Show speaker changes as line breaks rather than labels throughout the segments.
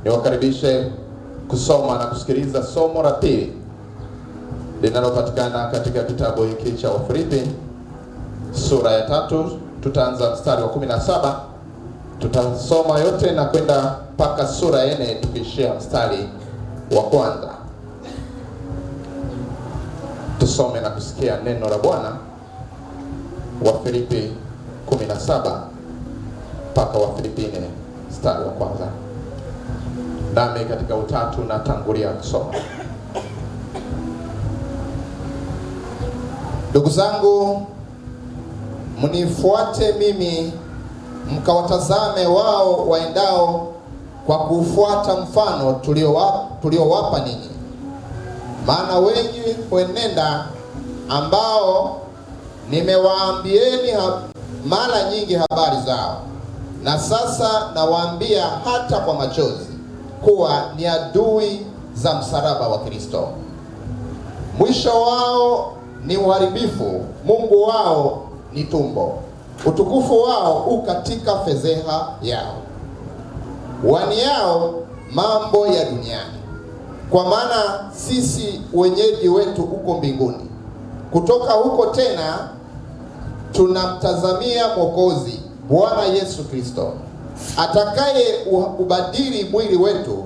Niwakaribishe kusoma na kusikiliza somo la pili linalopatikana katika kitabu hiki cha Wafilipi sura ya 3. Tutaanza mstari wa 17. Tutasoma yote na kwenda mpaka sura ya 4 tukishia mstari wa kwanza. Tusome na kusikia neno la Bwana. Wafilipi 17 mpaka Wafilipi 4 mstari wa kwanza. Nami katika utatu na tangulia kusoma. Ndugu zangu, mnifuate mimi, mkawatazame wao waendao kwa kufuata mfano tuliowapa ninyi. Maana wengi huenenda, ambao nimewaambieni mara nyingi habari zao, na sasa nawaambia hata kwa machozi, kuwa ni adui za msalaba wa Kristo. Mwisho wao ni uharibifu, Mungu wao ni tumbo, utukufu wao u katika fedheha yao, waniao mambo ya duniani. Kwa maana sisi wenyeji wetu uko mbinguni, kutoka huko tena tunamtazamia Mwokozi, Bwana Yesu Kristo, atakaye ubadili mwili wetu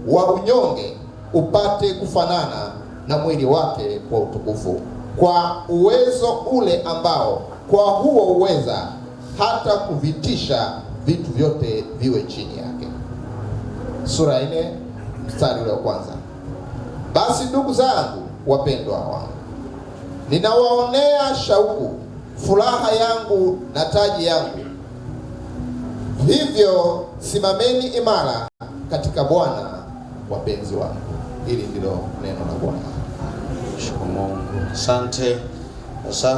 wa unyonge upate kufanana na mwili wake kwa utukufu, kwa uwezo ule ambao kwa huo uweza hata kuvitisha vitu vyote viwe chini yake. Sura 4 mstari ule wa kwanza. Basi ndugu zangu wapendwa wangu, ninawaonea shauku, furaha yangu na taji yangu. Hivyo simameni imara katika Bwana, wapenzi wangu. Hili ndilo neno la Bwana.
Shukuru Mungu. Asante.